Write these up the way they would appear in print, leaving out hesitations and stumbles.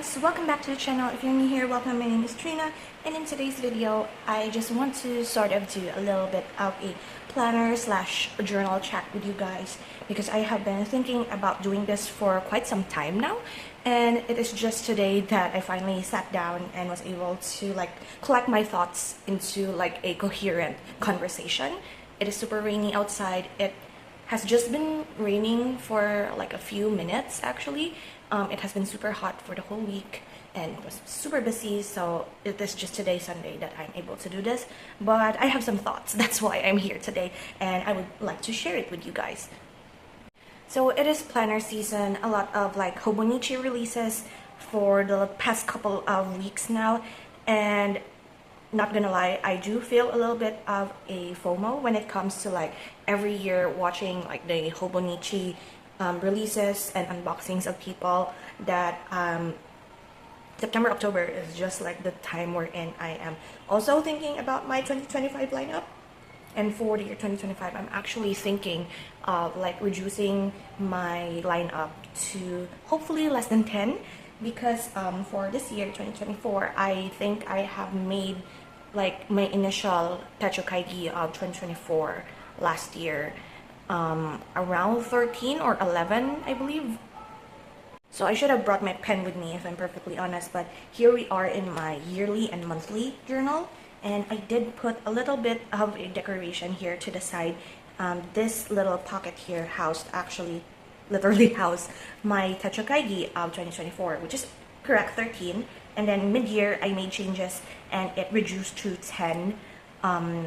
friends, welcome back to the channel. If you're new here, welcome. My name is Trina, and in today's video I just want to sort of do a little bit of a planner slash journal chat with you guys, because I have been thinking about doing this for quite some time now, and it is just today that I finally sat down and was able to collect my thoughts into a coherent conversation. It is super rainy outside. It has just been raining for a few minutes actually. It has been super hot for the whole week and it was super busy, so it is just today, Sunday, that I'm able to do this. But I have some thoughts, that's why I'm here today, and I would like to share it with you guys. So it is planner season, a lot of Hobonichi releases for the past couple of weeks now, and not gonna lie, I do feel a little bit of a FOMO when it comes to every year watching the Hobonichi releases and unboxings of people that September, October is just the time wherein I am also thinking about my 2025 lineup. And for the year 2025, I'm actually thinking of reducing my lineup to hopefully less than 10, because for this year 2024, I think I have made my initial Techou Kaigi of 2024 last year around 13 or 11, I believe. So I should have brought my pen with me if I'm perfectly honest, but here we are in my yearly and monthly journal, and I did put a little bit of a decoration here to the side. This little pocket here literally housed my Techou Kaigi of 2024, which is correct 13, and then mid-year I made changes and it reduced to 10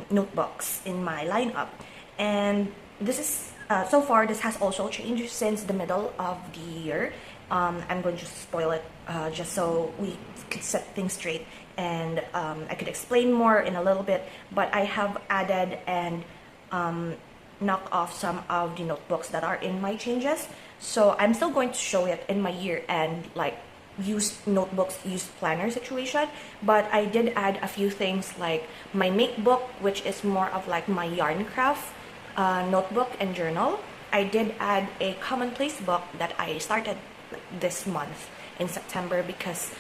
notebooks in my lineup. And this is so far this has also changed since the middle of the year. I'm going to spoil it just so we could set things straight, and I could explain more in a little bit, but I have added and knocked off some of the notebooks that are in my changes. So I'm still going to show it in my year-end used notebooks, used planner situation, but I did add a few things like my make book, which is more of my yarn craft notebook and journal. I did add a commonplace book that I started this month in September, because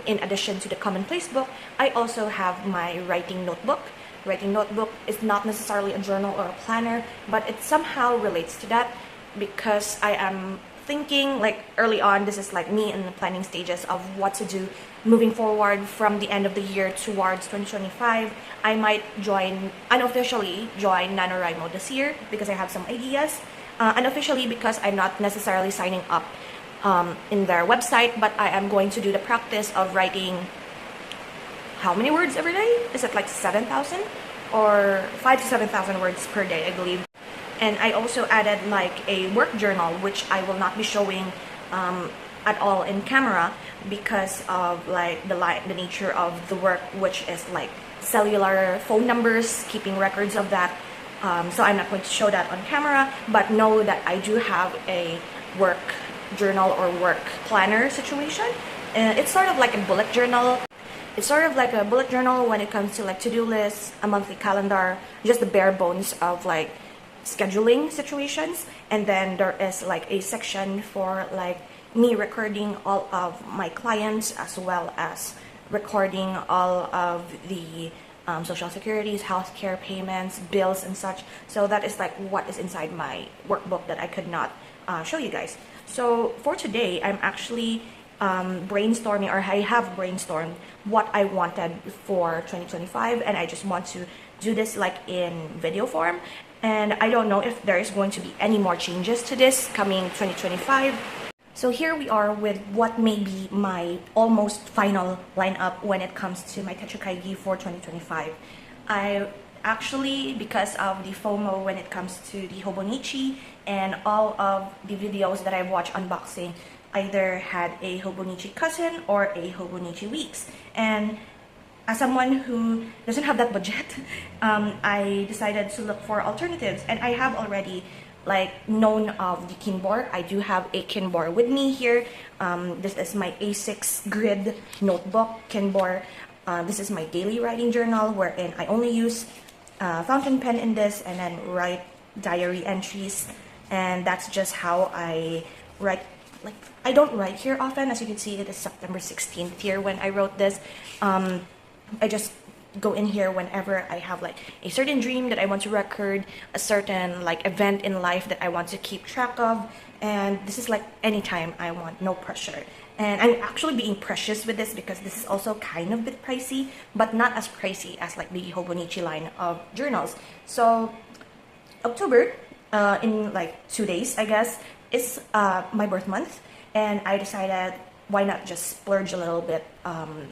in addition to the commonplace book, I also have my writing notebook. Writing notebook is not necessarily a journal or a planner, but it somehow relates to that, because I am thinking early on, this is me in the planning stages of what to do moving forward from the end of the year towards 2025. I might unofficially join NaNoWriMo this year because I have some ideas. Unofficially because I'm not necessarily signing up in their website, but I am going to do the practice of writing how many words every day? Is it 7,000 or 5,000 to 7,000 words per day, I believe. And I also added a work journal, which I will not be showing at all in camera because of the nature of the work, which is cellular phone numbers, keeping records of that. So I'm not going to show that on camera, but know that I do have a work journal or work planner situation. It's sort of like a bullet journal. It's sort of like a bullet journal when it comes to to-do lists, a monthly calendar, just the bare bones of scheduling situations. And then there is a section for me recording all of my clients, as well as recording all of the social securities, healthcare payments, bills and such. So that is what is inside my workbook that I could not show you guys. So for today, I'm actually brainstorming, or I have brainstormed what I wanted for 2025, and I just want to do this in video form. And I don't know if there is going to be any more changes to this coming 2025. So here we are with what may be my almost final lineup when it comes to my Techou Kaigi for 2025. I actually, because of the FOMO when it comes to the Hobonichi and all of the videos that I've watched unboxing, either had a Hobonichi cousin or a Hobonichi weeks. And as someone who doesn't have that budget, I decided to look for alternatives, and I have already known of the Kinbor. I do have a Kinbor with me here. This is my A6 grid notebook Kinbor. This is my daily writing journal, wherein I only use fountain pen in this and then write diary entries, and that's just how I write like, I don't write here often. As you can see, it is September 16th here when I wrote this. I just go in here whenever I have like a certain dream that I want to record, a certain like event in life that I want to keep track of, and this is like anytime I want, no pressure. And I'm actually being precious with this because this is also kind of a bit pricey, but not as pricey as like the Hobonichi line of journals. So October, in like 2 days, I guess, is my birth month, and I decided why not just splurge a little bit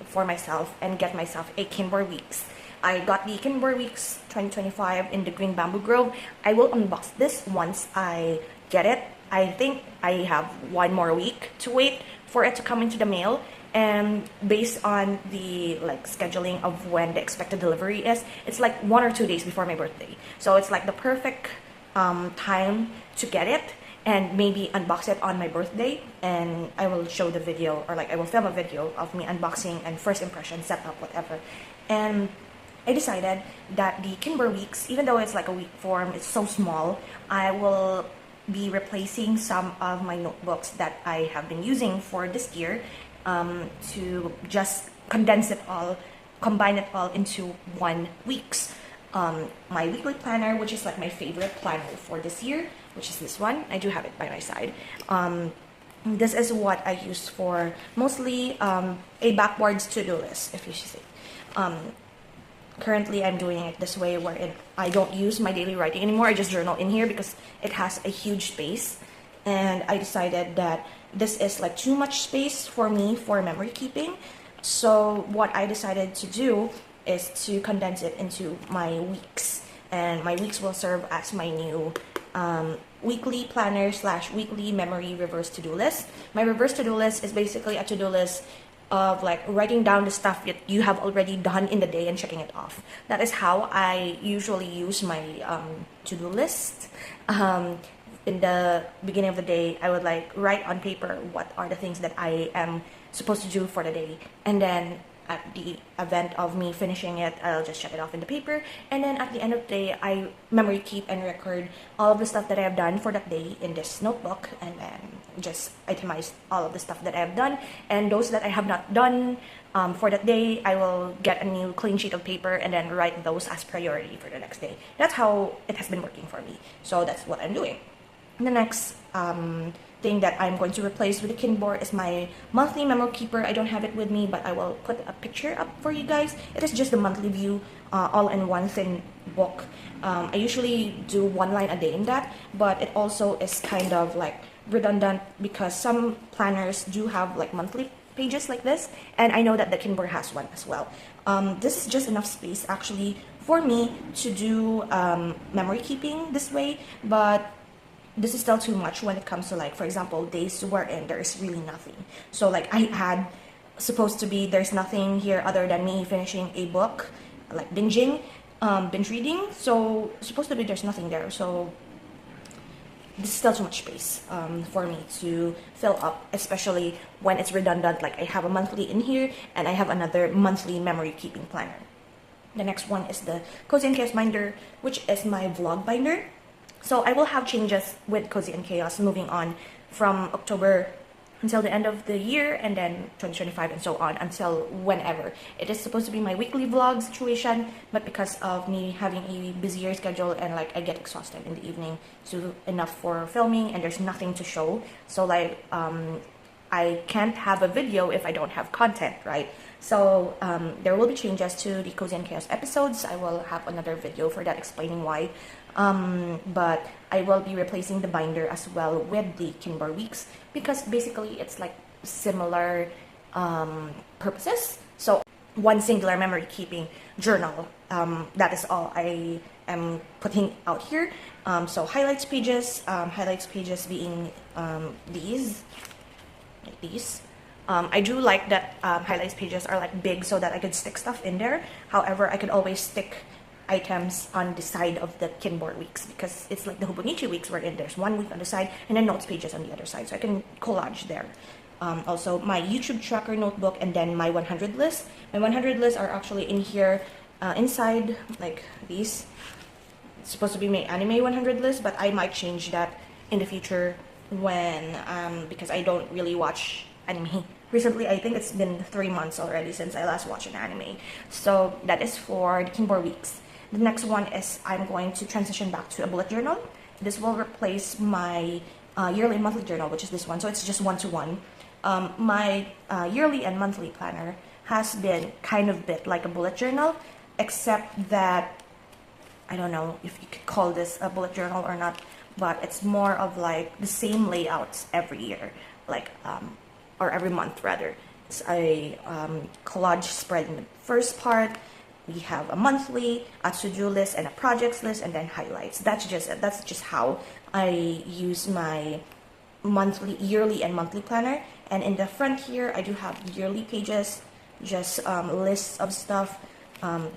for myself and get myself a Kinbor Weeks. I got the Kinbor Weeks 2025 in the Green Bamboo Grove. I will unbox this once I get it. I think I have 1 more week to wait for it to come into the mail, and based on the like scheduling of when the expected delivery is, it's like 1 or 2 days before my birthday. So it's like the perfect time to get it and maybe unbox it on my birthday, and I will show the video, or like I will film a video of me unboxing and first impression, setup, whatever. And I decided that the Kinbor Weeks, even though it's like a week form, it's so small, I will be replacing some of my notebooks that I have been using for this year, to just condense it all, combine it all into 1 week's. My weekly planner, which is like my favorite planner for this year, which is this one. I do have it by my side. This is what I use for mostly a backwards to-do list, if you should say. Currently, I'm doing it this way where I don't use my daily writing anymore. I just journal in here because it has a huge space. And I decided that this is like too much space for me for memory keeping. So what I decided to do is to condense it into my weeks. And my weeks will serve as my new weekly planner / weekly memory reverse to-do list. My reverse to-do list is basically a to-do list of like writing down the stuff that you have already done in the day and checking it off. That is how I usually use my to-do list. In the beginning of the day, I would like write on paper what are the things that I am supposed to do for the day, and then at the event of me finishing it, I'll just check it off in the paper, and then at the end of the day, I memory keep and record all of the stuff that I have done for that day in this notebook, and then just itemize all of the stuff that I have done, and those that I have not done for that day, I will get a new clean sheet of paper and then write those as priority for the next day. That's how it has been working for me, so that's what I'm doing. The next thing that I'm going to replace with the Kinbor is my monthly memo keeper. I don't have it with me, but I will put a picture up for you guys. It is just the monthly view, all-in-one thin book. I usually do 1 line a day in that, but it also is kind of like redundant because some planners do have like monthly pages like this, and I know that the Kinbor has one as well. This is just enough space actually for me to do memory keeping this way, but this is still too much when it comes to like, for example, days wherein there is really nothing. So like I had supposed to be, there's nothing here other than me finishing a book, like binge reading. So supposed to be there's nothing there. So this is still too much space for me to fill up, especially when it's redundant. Like I have a monthly in here and I have another monthly memory keeping planner. The next one is the Cozy and Chaos binder, which is my vlog binder. So I will have changes with Cozy and Chaos moving on from October until the end of the year, and then 2025 and so on until whenever. It is supposed to be my weekly vlog situation, but because of me having a busier schedule and like I get exhausted in the evening to enough for filming and there's nothing to show. So like I can't have a video if I don't have content, right? So there will be changes to the Cozy and Chaos episodes. I will have another video for that explaining why. But I will be replacing the binder as well with the Kinbor Weeks because basically it's like similar purposes. So 1 singular memory keeping journal. That is all I am putting out here. So highlights pages being these, like these. I do like that highlights pages are like big so that I could stick stuff in there. However, I could always stick items on the side of the Kinbor Weeks because it's like the Hobonichi Weeks wherein there's 1 week on the side and then notes pages on the other side, so I can collage there. Also my YouTube tracker notebook and then my 100 list. My 100 lists are actually in here inside, like these. It's supposed to be my anime 100 list, but I might change that in the future when because I don't really watch anime recently. I think it's been 3 months already since I last watched an anime. So that is for the Kinbor weeks. The next one is I'm going to transition back to a bullet journal. This will replace my yearly and monthly journal, which is this one. So it's just one-to-one. My yearly and monthly planner has been kind of bit like a bullet journal, except that I don't know if you could call this a bullet journal or not, but it's more of like the same layouts every year, like or every month rather. It's a collage spread in the first part. We have a monthly, a to-do list, and a projects list, and then highlights. That's just how I use my yearly and monthly planner. And in the front here, I do have yearly pages, just lists of stuff,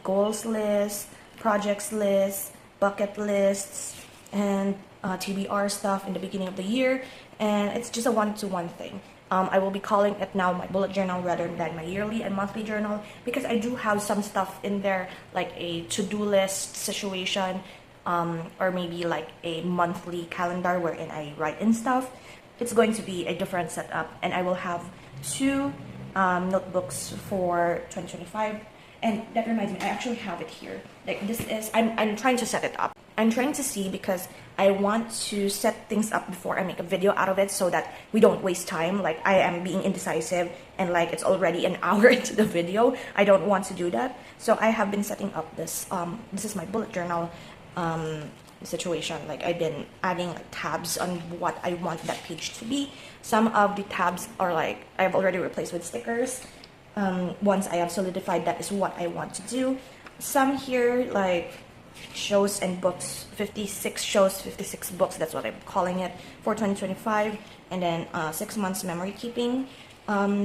goals list, projects list, bucket lists, and TBR stuff in the beginning of the year. And it's just a one-to-one thing. I will be calling it now my bullet journal rather than my yearly and monthly journal, because I do have some stuff in there like a to-do list situation, or maybe like a monthly calendar wherein I write in stuff. It's going to be a different setup, and I will have two notebooks for 2025. And that reminds me, I actually have it here. Like this is, I'm trying to set it up. I'm trying to see because I want to set things up before I make a video out of it so that we don't waste time. Like I am being indecisive and like it's already an hour into the video. I don't want to do that. So I have been setting up this, this is my bullet journal situation. Like I've been adding like tabs on what I want that page to be. Some of the tabs are like, I've already replaced with stickers. Once I have solidified that is what I want to do. Some here like shows and books, 56 shows, 56 books, that's what I'm calling it for 2025. And then 6 months memory keeping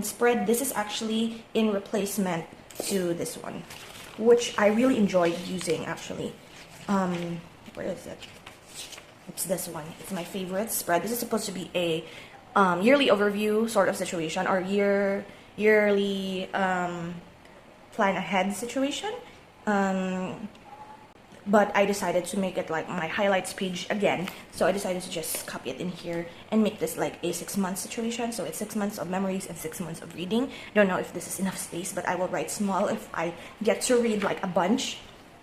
spread. This is actually in replacement to this one, which I really enjoyed using actually. Where is it? It's this one. It's my favorite spread. This is supposed to be a yearly overview sort of situation, or yearly plan ahead situation. But I decided to make it like my highlights page again. So I decided to just copy it in here and make this like a 6 month situation. So it's 6 months of memories and 6 months of reading. Don't know if this is enough space, but I will write small if I get to read like a bunch.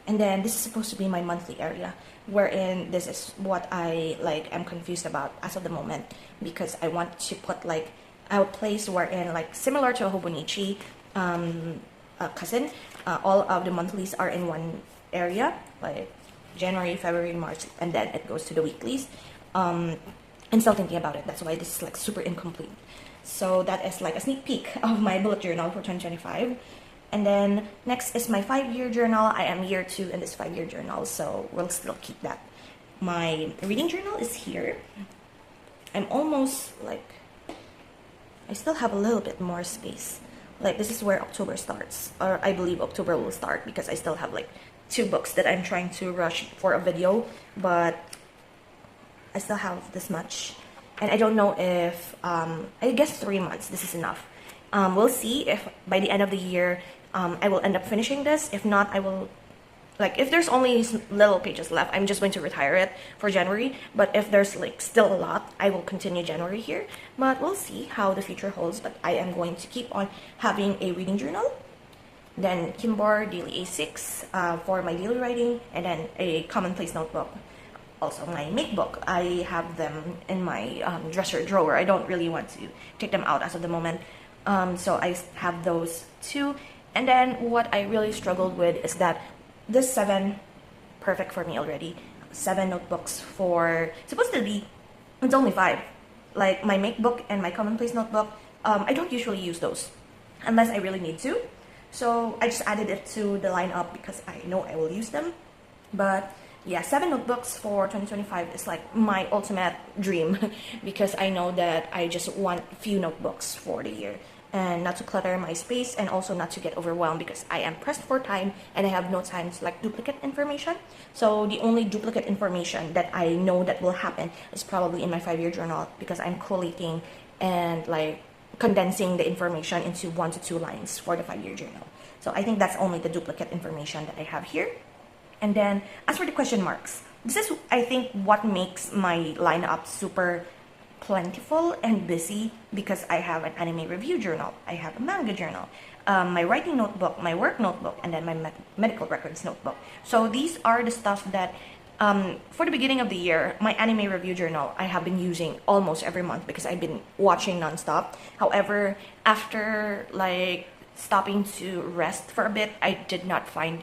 And then this is supposed to be my monthly area, wherein this is what I like am confused about as of the moment, because I want to put like a place wherein like similar to a Hobonichi cousin, all of the monthlies are in one area, like January, February, March, and then it goes to the weeklies. I'm still thinking about it. That's why this is like super incomplete. So that is like a sneak peek of my bullet journal for 2025. And then next is my 5-year journal. I am year 2 in this 5-year journal, so we'll still keep that. My reading journal is here. I'm almost like, I still have a little bit more space. Like this is where October starts, or I believe October will start, because I still have like 2 books that I'm trying to rush for a video, but I still have this much. And I don't know if, I guess 3 months, this is enough. We'll see if by the end of the year, I will end up finishing this. If not, I will, like, if there's only little pages left, I'm just going to retire it for January. But if there's like still a lot, I will continue January here. But we'll see how the future holds. But I am going to keep on having a reading journal. Then Kinbor Daily A6 for my daily writing. And then a commonplace notebook. Also my make book. I have them in my dresser drawer. I don't really want to take them out as of the moment. So I have those too. And then what I really struggled with is that this 7, perfect for me already, 7 notebooks for, supposed to be, it's only 5. Like my make book and my commonplace notebook, I don't usually use those unless I really need to. So I just added it to the lineup because I know I will use them. But yeah, 7 notebooks for 2025 is like my ultimate dream because I know that I just want few notebooks for the year and not to clutter my space, and also not to get overwhelmed because I am pressed for time and I have no time to like duplicate information. So the only duplicate information that I know that will happen is probably in my 5-year journal, because I'm collating and like condensing the information into 1 to 2 lines for the 5-year journal. So I think that's only the duplicate information that I have here. And then as for the question marks, this is, I think, what makes my lineup super plentiful and busy because I have an anime review journal, I have a manga journal, my writing notebook, my work notebook, and then my medical records notebook. So these are the stuff that for the beginning of the year, my anime review journal I have been using almost every month because I've been watching nonstop. However, after like stopping to rest for a bit, I did not find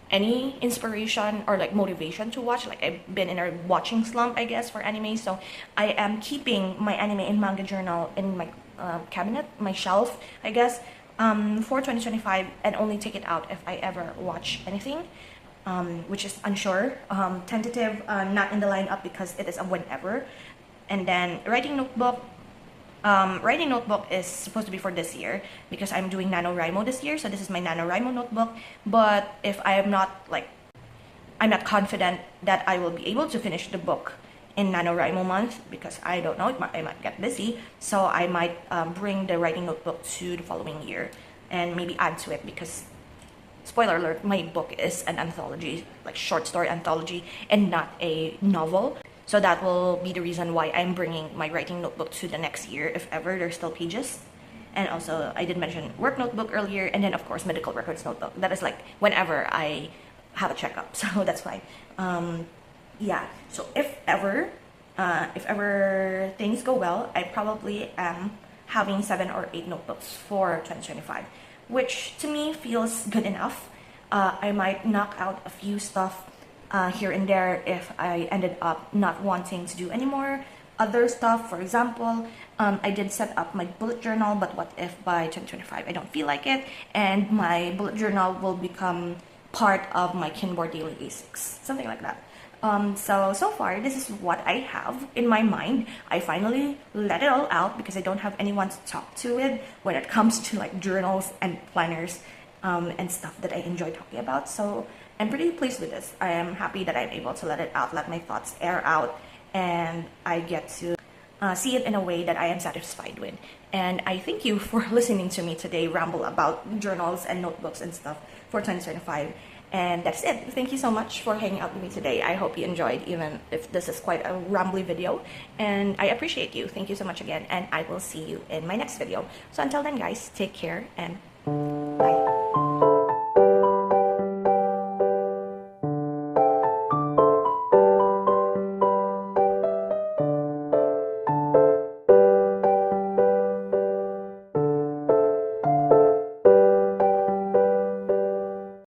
any inspiration or like motivation to watch. Like I've been in a watching slump, I guess, for anime. So I am keeping my anime and manga journal in my cabinet, my shelf, I guess, for 2025, and only take it out if I ever watch anything, which is unsure, tentative, not in the lineup because it is a whenever. And then writing notebook is supposed to be for this year because I'm doing NaNoWriMo this year, so this is my NaNoWriMo notebook. But if I am not like, I'm not confident that I will be able to finish the book in NaNoWriMo month because I don't know, I might get busy, so I might bring the writing notebook to the following year and maybe add to it because, spoiler alert, my book is an anthology, like short story anthology, and not a novel. So that will be the reason why I'm bringing my writing notebook to the next year, if ever there's still pages. And also, I did mention work notebook earlier, and then of course medical records notebook. That is like whenever I have a checkup, so that's why. Yeah. So if ever things go well, I probably am having 7 or 8 notebooks for 2025, which to me feels good enough. I might knock out a few stuff here and there if I ended up not wanting to do any more other stuff. For example, I did set up my bullet journal, but what if by 2025 I don't feel like it and my bullet journal will become part of my Kinbor daily basics, something like that. So far this is what I have in my mind. I finally let it all out because I don't have anyone to talk to it when it comes to like journals and planners and stuff that I enjoy talking about. So I'm pretty pleased with this. I am happy that I'm able to let it out, let my thoughts air out, and I get to see it in a way that I am satisfied with. And I thank you for listening to me today ramble about journals and notebooks and stuff for 2025. And that's it. Thank you so much for hanging out with me today. I hope you enjoyed, even if this is quite a rambly video. And I appreciate you. Thank you so much again. And I will see you in my next video. So until then, guys, take care and